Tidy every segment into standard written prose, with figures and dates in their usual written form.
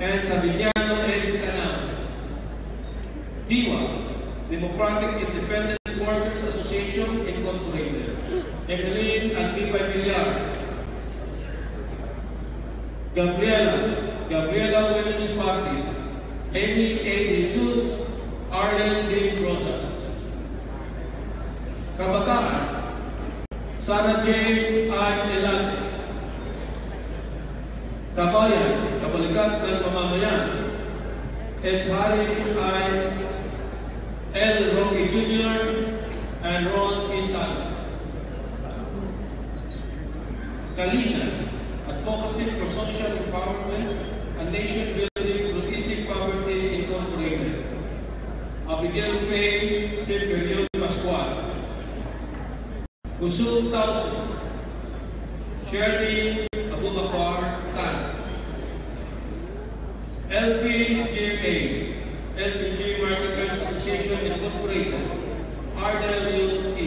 and Sabiniano S. Canal. DIWA, Democratic Independent Workers Association, Incorporated. Emeline Antipay Villar. Gabriela Women's Party. Amy A. Jesus, Arlene D. Rosas. Kabataan, Sarah J. I. Elate. Kabayan, Kabalikat ng Mamamayan, H. Harry I. L. Rocky Jr. and Ron Isan. Kalina, Advocacy for Social Empowerment and Nation Building through Easy Poverty Incorporated. Abigail Faye Silverio Pascual. Kusum Tausi, Shirley Abubakar Khan. Elfie J.A. LPG Marketers Association Incorporated. RWT.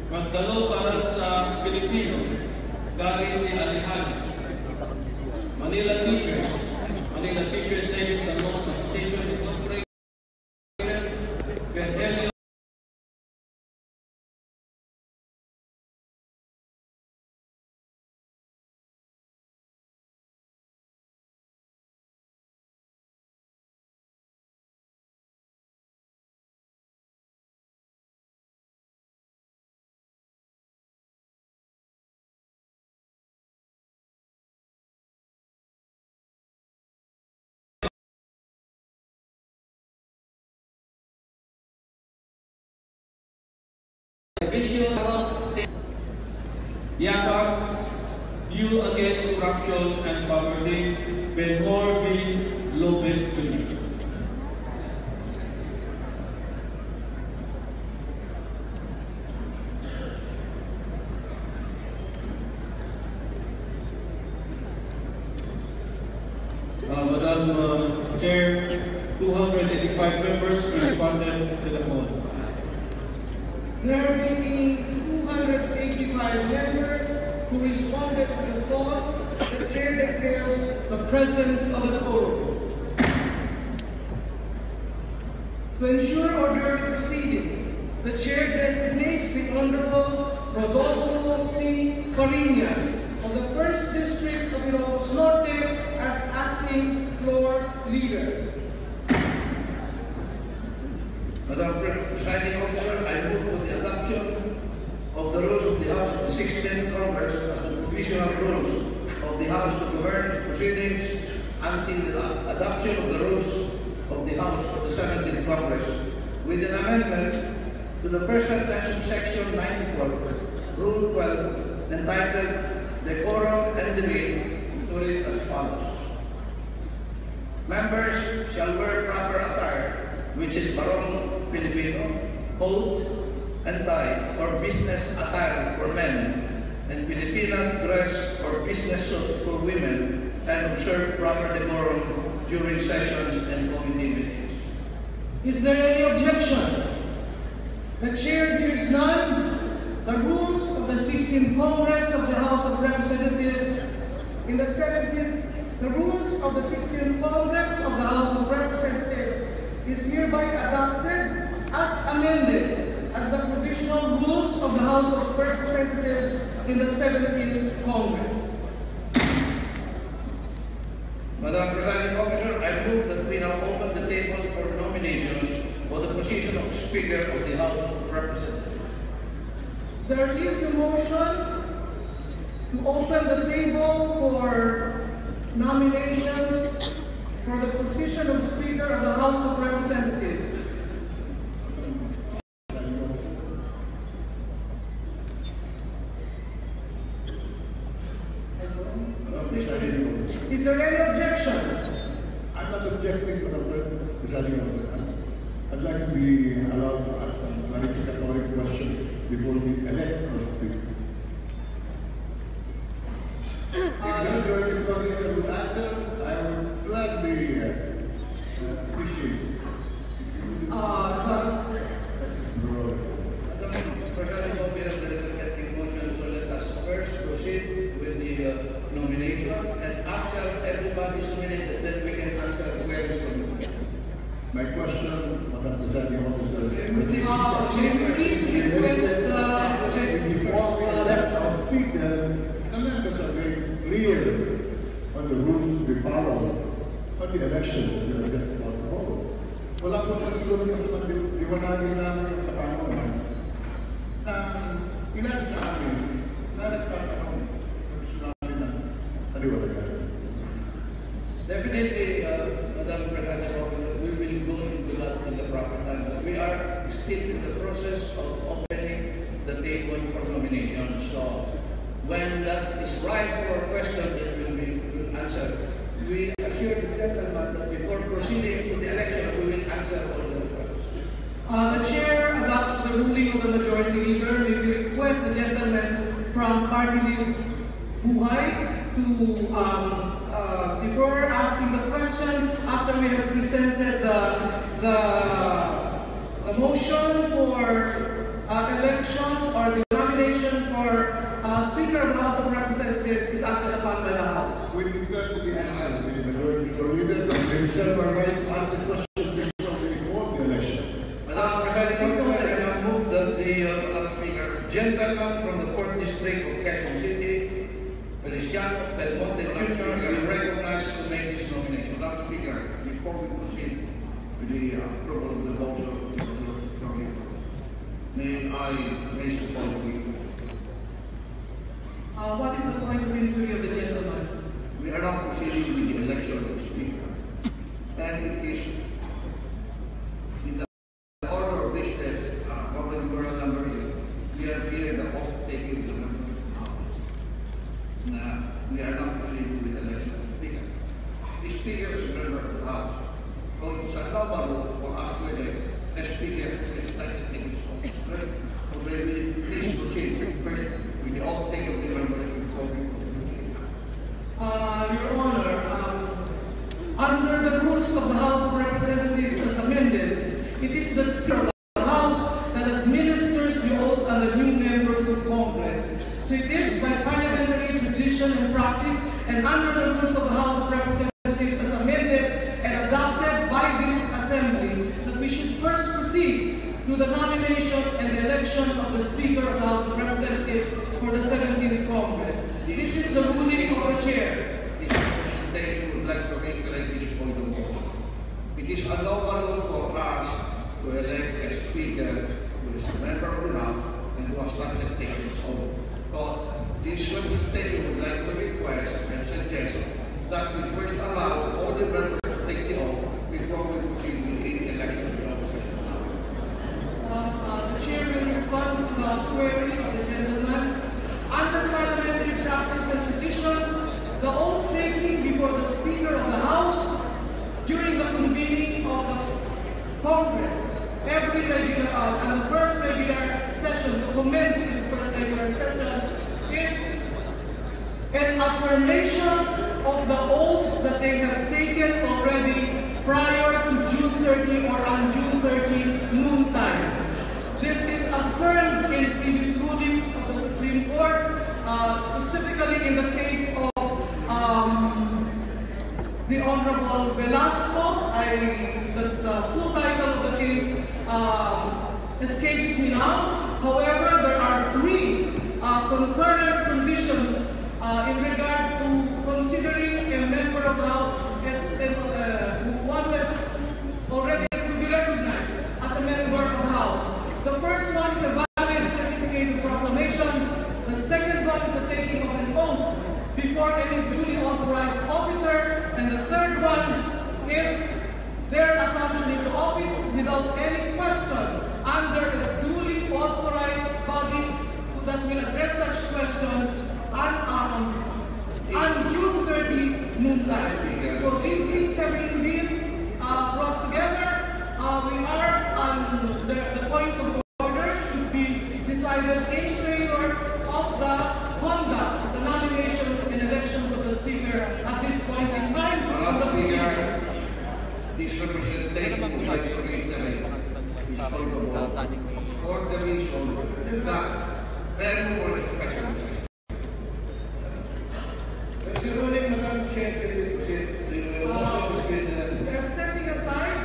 Magdalo para sa Pilipino. Gary C. Alejandro. Manila Teachers Savings and Loan Association Incorporated. Virgelio Yakab, You Against Corruption and Poverty, Benhor B. Lopez Jr. Madam Chair, 285 members responded to the poll. There being 285 members who responded to the poll, the Chair declares the presence of a quorum. To ensure orderly proceedings, the Chair designates the Honorable Rodolfo C. Farinas of the 1st District of Ilocos Norte as acting floor leader. Madam Presiding Officer, I move for the adoption of the rules of the House of the 16th Congress as the provisional rules of the House to govern its proceedings until the adoption of the rules of the House of the 17th Congress, with an amendment to the first sentence of Section 94, Rule 12, entitled Decorum and Debate, to read as follows. Members shall wear proper attire, which is barong Filipino, coat and tie or business attire for men, and Filipina dress or business suit for women, and observe proper decorum during sessions and committee meetings. Is there any objection? The Chair hears none. The rules of the 16th Congress of the House of Representatives in the 17th, the rules of the 16th Congress of the House of Representatives is hereby adopted as amended as the provisional rules of the House of Representatives in the 17th Congress. Madam Presiding Officer, I move that we now open the table for nominations for the position of Speaker of the House of Representatives. There is a motion to open the table for nominations for the position of Speaker of the House of Representatives. Is there any objection? I'm not objecting, Madam Presiding Officer. I'd like to be allowed to ask some clarificatory questions before we elect our Speaker. If Victoria would answer, I would gladly appreciate it. Presiding Officer, there is a pending motion, so let us first proceed with the nomination, and after everybody's nominated, My question, Madam Presiding Officer, is Please request before we elect our speaker, the members are very clear on the rules to be followed on the election that we are just about to hold. Wala po na siguro kasi liwanagin namin yung kapangunan na ilan sa amin na nagtatanong kung gusto namin ng paliwanagan. Definitely, Madam President, we will go into that in the proper time. But we are still in the process of opening the table for nomination. So when that is right for a question that will be answered, we assure the gentleman that before proceeding to the election, we will answer all the questions. The chair adopts the ruling of the majority leader. May we request the gentleman from party list Buhay to before asking the question, after we have presented the motion for elections or the nomination for Speaker of the House of Representatives is acted upon by the House. We prefer to be answered by the majority leader. They reserve our right to ask the question before we hold the election. Madam President, I now move that the Madam Speaker, gentleman from the 4th District of Quezon City, Feliciano Belmonte Jr. will recognize to make this nomination. Madam Speaker, before we proceed with the approval of the motion, may I raise the following? What is the point of inquiry of the gentleman? We are now proceeding with the election of the Speaker. And it is in the order of business, common moral number 8, we are here the oath taking the members of the House. Now, we are now proceeding with the election of the Speaker. The Speaker is a member of the House. So it's a normal for us to elect a Speaker is like to take his oath. So may we please proceed first with the oath taking of the members before we proceed. Your Honor, under the rules of the House of Representatives as amended, it is the Speaker of the House that administers the oath on the new members of Congress. So it is by parliamentary tradition and practice, and under the rules of the House of Representatives as amended and adopted by this Assembly, that we should first proceed to the nomination and the election of the Speaker of the House of Representatives for the 17th Congress. This is the ruling of the Chair. This presentation would like to reiterate this point of order. It is allowable for us to elect a Speaker who is a member of the House and who has not yet taken his oath. But this representation would like to request and suggest that we first allow all the members to take the oath before we proceed with the election of the officers of the House. The Chair will respond to the query of the gentleman. Under parliamentary practice and tradition, the oath taking before the Speaker of the House during the convening of the Congress, every regular, and the first regular session to commence this first regular session is an affirmation of the oaths that they have taken already prior to June 30 or on June 30 noontime. This is affirmed in previous rulings of the Supreme Court, specifically in the case of the Honorable Velasco. The full title of the case escapes me now. However, there are three concurrent conditions in regard to considering a member of the House who was already to be recognized as a member of the House. The first one is a valid certificate of proclamation. The second one is the taking of an oath before any duly authorized officer. And the third one is their assumption into office without any question under a duly authorized body that will address such question on June 30 noontime. So these things have been brought together. We are on the point of order should be decided in favor of the conduct of the nominations and elections of the Speaker at this point in time. This representation would like to reiterate this point of order for the reason that there were special sessions. As the ruling, Madam Chair, the motion is We're setting aside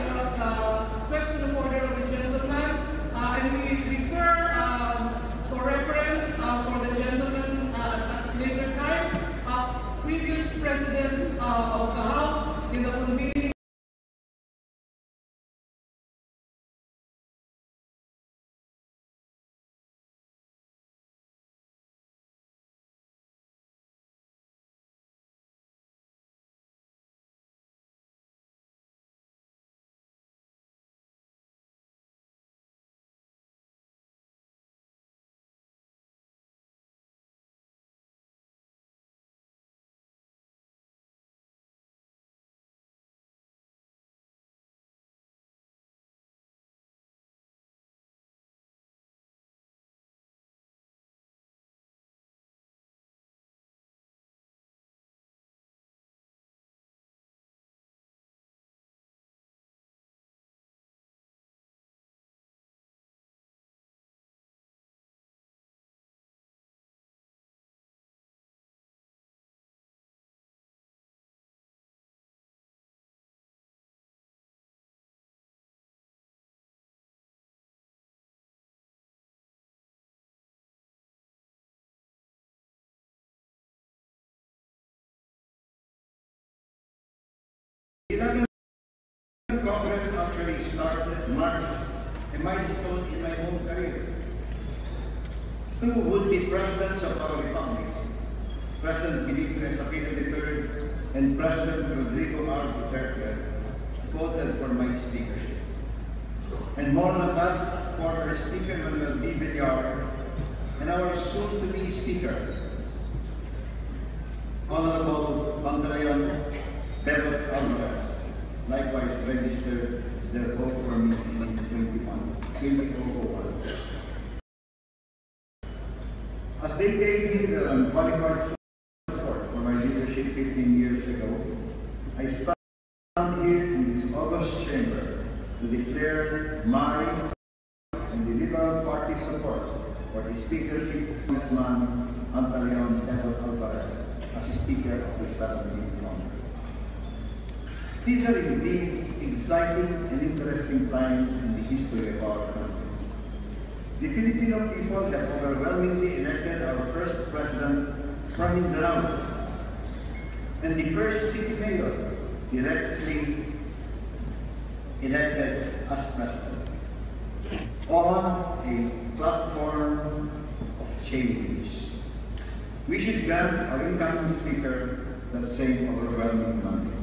11th Congress actually marked a milestone in my own career. Two would-be presidents of our republic, President Felipe Aquino III and President Rodrigo R. Duterte, voted for my speakership. And more than that, former Speaker Manuel B. Villar and our soon-to-be Speaker, Honorable Pantaleon Bebot Alvarez, likewise registered their vote for me in 2021. As they gave me their unqualified support for my leadership 15 years ago, I stand here in this august chamber to declare my and the Liberal Party support for the speakership of Congressman Pantaleon Bebot Alvarez as Speaker of the 17th Congress. These are indeed exciting and interesting times in the history of our country. The Filipino people have overwhelmingly elected our first president from Mindanao and the first city mayor directly elected as president on a platform of change. We should grant our incoming speaker that same overwhelming mandate.